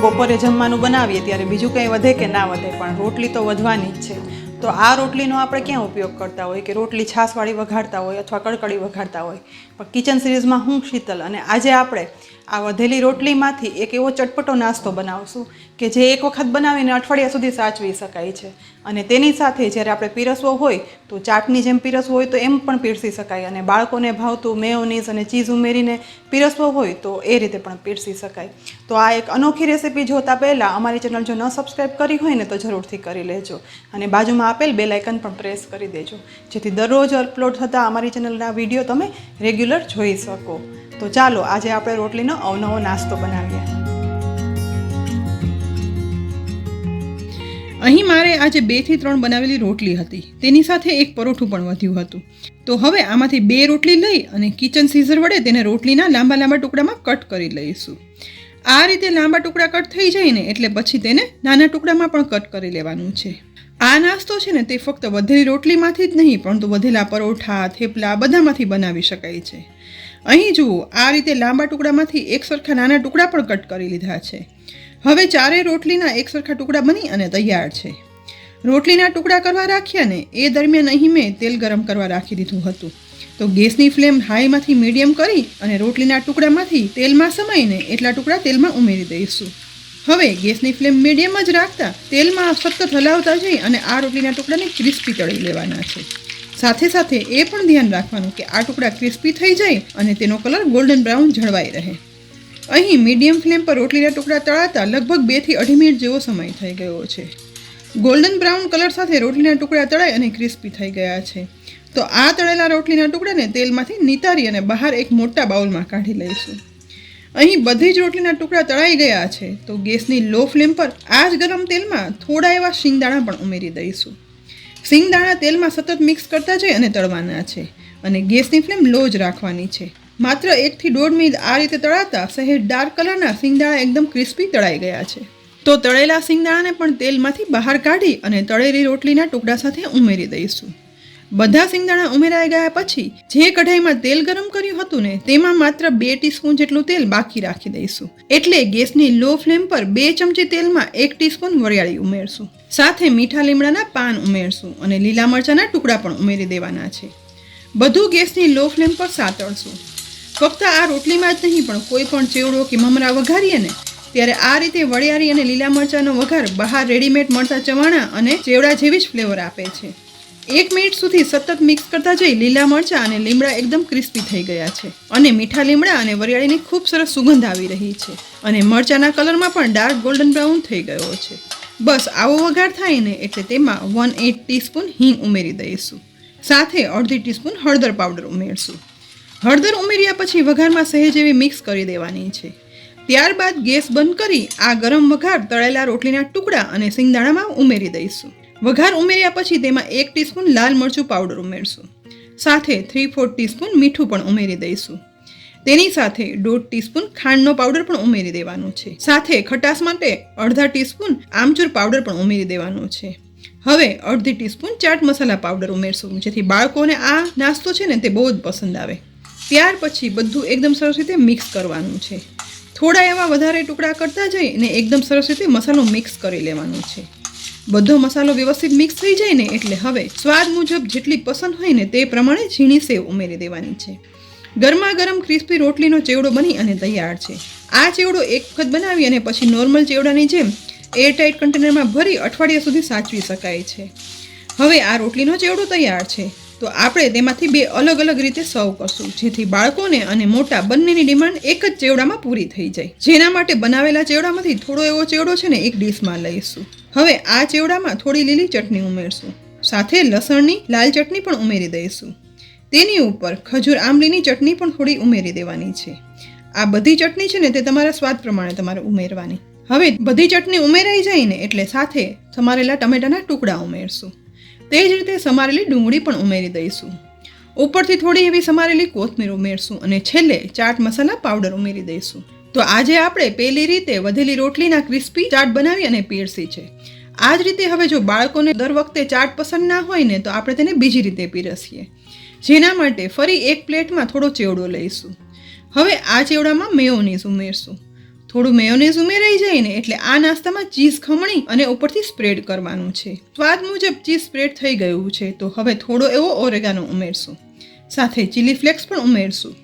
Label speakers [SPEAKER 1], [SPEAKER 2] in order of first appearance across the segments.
[SPEAKER 1] બપોરે જમવાનું બનાવીએ ત્યારે બીજું કંઈ વધે કે ના વધે, પણ રોટલી તો વધવાની જ છે. તો આ રોટલીનો આપણે ક્યાં ઉપયોગ કરતા હોય કે રોટલી છાશવાળી વઘારતા હોય અથવા કડકડી વઘારતા હોય. પણ કિચન સિરીઝમાં હું શીતલ, અને આજે આપણે આ વધેલી રોટલીમાંથી એક એવો ચટપટો નાસ્તો બનાવશું કે જે એક વખત બનાવીને અઠવાડિયા સુધી સાચવી શકાય છે. અને તેની સાથે જ્યારે આપણે પીરસવો હોય તો ચાટની જેમ પીરસવો હોય તો એમ પણ પીરસી શકાય, અને બાળકોને ભાવતું મેયોનીઝ અને ચીઝ ઉમેરીને પીરસવો હોય તો એ રીતે પણ પીરસી શકાય. તો આ એક અનોખી રેસીપી જોતા પહેલાં અમારી ચેનલ જો ન સબસ્ક્રાઈબ કરી હોય ને તો જરૂરથી કરી લેજો, અને બાજુમાં આપેલ બેલ આઇકન પણ પ્રેસ કરી દેજો, જેથી દરરોજ અપલોડ થતા અમારી ચેનલના વિડીયો તમે રેગ્યુલર જોઈ શકો. તો ચાલો આજે આપણે રોટલીનો અવનવો નાસ્તો બનાવીએ. અહીં મારે આજે 2 થી 3 બનાવેલી રોટલી હતી, તેની સાથે એક પરોઠું પણ વધ્યું હતું. તો હવે આમાંથી 2 રોટલી લઈ અને કિચન સીઝર વડે તેને રોટલીના લાંબા લાંબા ટુકડામાં કટ કરી લઈશું. આ રીતે લાંબા ટુકડા કટ થઈ જાય ને એટલે પછી તેને નાના ટુકડામાં પણ કટ કરી લેવાનું છે. આ નાસ્તો છે ને તે ફક્ત વધેલી રોટલીમાંથી જ નહીં પરંતુ વધેલા પરોઠા, થેપલા બધામાંથી બનાવી શકાય છે. અહીં જુઓ, આ રીતે લાંબા ટુકડામાંથી એક સરખા નાના ટુકડા પણ કટ કરી લીધા છે. હવે 4 રોટલીના એક સરખા ટુકડા બની અને તૈયાર છે. રોટલીના ટુકડા કરવા રાખ્યા ને એ દરમિયાન અહીં મેં તેલ ગરમ કરવા રાખી દીધું હતું. તો ગેસની ફ્લેમ હાઈમાંથી મીડિયમ કરી અને રોટલીના ટુકડામાંથી તેલમાં સમાઈને એટલા ટુકડા તેલમાં ઉમેરી દઈશું. હવે ગેસની ફ્લેમ મીડિયમ જ રાખતા તેલમાં સતત હલાવતા જઈ અને આ રોટલીના ટુકડાને ક્રિસ્પી તળી લેવાના છે. સાથે સાથે એ પણ ધ્યાન રાખવાનું કે આ ટુકડા ક્રિસ્પી થઈ જાય અને તેનો કલર ગોલ્ડન બ્રાઉન જળવાઈ રહે. અહીં મીડિયમ ફ્લેમ પર રોટલીના ટુકડા તળાતા લગભગ 2 થી 2.5 મિનિટ જેવો સમય થઈ ગયો છે. ગોલ્ડન બ્રાઉન કલર સાથે રોટલીના ટુકડા તળાઈ અને ક્રિસ્પી થઈ ગયા છે. તો આ તળેલા રોટલીના ટુકડાને તેલમાંથી નિતારી અને બહાર એક મોટા બાઉલમાં કાઢી લઈશું. અહીં બધી જ રોટલીના ટુકડા તળાઈ ગયા છે. તો ગેસની લો ફ્લેમ પર આ જ ગરમ તેલમાં થોડા એવા શિંગદાણા પણ ઉમેરી દઈશું. શિંગદાણા તેલમાં સતત મિક્સ કરતા જઈ અને તળવાના છે, અને ગેસની ફ્લેમ લો જ રાખવાની છે. માત્ર 1 થી 1.5 મિનિટ આ રીતે તળાતા સહેજ ડાર્ક કલરના શિંગદાણા એકદમ ક્રિસ્પી તળાઈ ગયા છે. તો તળેલા શિંગદાણાને પણ તેલમાંથી બહાર કાઢી અને તળેલી રોટલીના ટુકડા સાથે ઉમેરી દઈશું. બધા શિંગદાણા ઉમેરાઈ ગયા પછી જે કઢાઈમાં તેલ ગરમ કર્યું હતું ને તેમાં માત્ર 2 ટીસ્પૂન જેટલું તેલ બાકી રાખી દઈશું. એટલે ગેસની લો ફ્લેમ પર 2 ચમચી તેલમાં 1 ટીસ્પૂન વરિયાળી ઉમેરશું. સાથે મીઠા લીમડાના પાન ઉમેરશું અને લીલા મરચાંના ટુકડા પણ ઉમેરી દેવાના છે. બધું ગેસની લો ફ્લેમ પર સાતળશું. ફક્ત આ રોટલીમાં જ નહીં પણ કોઈ પણ ચેવડો કે મમરા વઘારીએ ને ત્યારે આ રીતે વરિયાળી અને લીલા મરચાંનો વઘાર બહાર રેડીમેડ મળતા ચવાણા અને ચેવડા જેવી જ ફ્લેવર આપે છે. 1 મિનિટ સુધી સતત મિક્સ કરતા જઈ લીલા મરચાં અને લીમડા એકદમ ક્રિસ્પી થઈ ગયા છે, અને મીઠા લીમડા અને વરિયાળીની ખૂબ સરસ સુગંધ આવી રહી છે, અને મરચાંના કલરમાં પણ ડાર્ક ગોલ્ડન બ્રાઉન થઈ ગયો છે. બસ આવો વઘાર થાય ને એટલે તેમાં 1/8 ટીસ્પૂન હિંગ ઉમેરી દઈશું. સાથે 1/2 ટીસ્પૂન હળદર પાવડર ઉમેરશું. હળદર ઉમેર્યા પછી વઘારમાં સહેજ એવી મિક્સ કરી દેવાની છે. ત્યારબાદ ગેસ બંધ કરી આ ગરમ વઘાર તળેલા રોટલીના ટુકડા અને શિંગદાણામાં ઉમેરી દઈશું. વઘાર ઉમેર્યા પછી તેમાં 1 ટીસ્પૂન લાલ મરચું પાવડર ઉમેરશું. સાથે 3/4 ટીસ્પૂન મીઠું પણ ઉમેરી દઈશું. તેની સાથે 1/2 ટીસ્પૂન ખાંડનો પાવડર પણ ઉમેરી દેવાનો છે. સાથે ખટાશ માટે 1/2 ટીસ્પૂન આમચૂર પાવડર પણ ઉમેરી દેવાનો છે. હવે 1/2 ટીસ્પૂન ચાટ મસાલા પાવડર ઉમેરશું, જેથી બાળકોને આ નાસ્તો છે ને તે બહુ જ પસંદ આવે. ત્યાર પછી બધું એકદમ સરસ રીતે મિક્સ કરવાનું છે. થોડા એવા વધારે ટુકડા કરતા જઈ અને એકદમ સરસ રીતે મસાલો મિક્સ કરી લેવાનો છે. બધો મસાલો વ્યવસ્થિત મિક્સ થઈ જાય ને એટલે હવે સ્વાદ મુજબ જેટલી પસંદ હોય ને તે પ્રમાણે ઝીણી સેવ ઉમેરી દેવાની છે. ગરમા ગરમ ક્રિસ્પી રોટલીનો ચેવડો બની અને તૈયાર છે. આ ચેવડો એક વખત બનાવી અને પછી નોર્મલ ચેવડાની જેમ એરટાઇટ કન્ટેનરમાં ભરી અઠવાડિયા સુધી સાચવી શકાય છે. હવે આ રોટલીનો ચેવડો તૈયાર છે. તો આપણે તેમાંથી 2 અલગ અલગ રીતે સર્વ કરશું, જેથી બાળકોને અને મોટા બંનેની ડિમાન્ડ એક જ ચેવડામાં પૂરી થઈ જાય. જેના માટે બનાવેલા ચેવડામાંથી થોડો એવો ચેવડો છે ને એક ડીશમાં લઈશું. હવે આ ચેવડામાં થોડી લીલી ચટણી ઉમેરશું. સાથે લસણની લાલ ચટણી પણ ઉમેરી દઈશું. તેની ઉપર ખજૂર આંબલીની ચટણી પણ થોડી ઉમેરી દેવાની છે. આ બધી ચટણી છે ને તે તમારા સ્વાદ પ્રમાણે તમારે ઉમેરવાની. હવે બધી ચટણી ઉમેરાઈ જાય ને એટલે સાથે સમારેલા ટમેટાના ટુકડા ઉમેરશું. તે જ રીતે સમારેલી ડુંગળી પણ ઉમેરી દઈશું. ઉપરથી થોડી એવી સમારેલી કોથમીર ઉમેરશું અને છેલ્લે ચાટ મસાલા પાવડર ઉમેરી દઈશું. તો આજે આપણે પહેલી રીતે વધેલી રોટલીના ક્રિસ્પી ચાટ બનાવી અને પીરસી છે. આ જ રીતે હવે જો બાળકોને દર વખતે ચાટ પસંદ ના હોય ને તો આપણે તેને બીજી રીતે પીરસીએ. જેના માટે ફરી એક પ્લેટમાં થોડો ચેવડો લઈશું. હવે આ ચેવડામાં મેયોનીઝ ઉમેરશું. થોડું મેયોનેઝ ઉમેરાઈ જાય ને એટલે આ નાસ્તામાં ચીઝ ખમણી અને ઉપરથી સ્પ્રેડ કરવાનું છે. સ્વાદ મુજબ ચીઝ સ્પ્રેડ થઈ ગયું છે તો હવે થોડો એવો ઓરેગાનો ઉમેરશું. સાથે ચીલી ફ્લેક્સ પણ ઉમેરશું.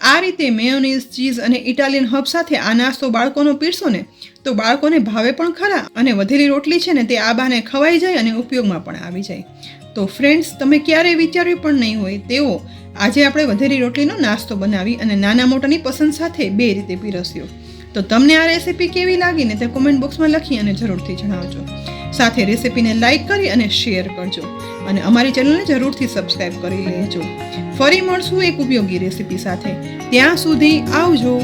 [SPEAKER 1] આ રીતે મેયોનીઝ, ચીઝ અને ઇટાલિયન હર્બ સાથે આ નાસ્તો બાળકોનો પીરસો ને તો બાળકોને ભાવે પણ ખરા અને વધેલી રોટલી છે ને તે આ બહાને ખવાઈ જાય અને ઉપયોગમાં પણ આવી જાય. તો ફ્રેન્ડ્સ, તમે ક્યારેય વિચાર્યું પણ નહીં હોય તેવો આજે આપણે વધેલી રોટલીનો નાસ્તો બનાવી અને નાના મોટાની પસંદ સાથે બે રીતે પીરસ્યો. તો તમને આ રેસીપી કેવી લાગી ને તે કોમેન્ટ બોક્સમાં લખી અને જરૂરથી જણાવજો. સાથે રેસીપીને લાઇક કરી અને શેર કરજો અને અમારી ચેનલને જરૂરથી સબસ્ક્રાઈબ કરી લેજો. ફરી મળશું એક ઉપયોગી રેસીપી સાથે. ત્યાં સુધી આવજો.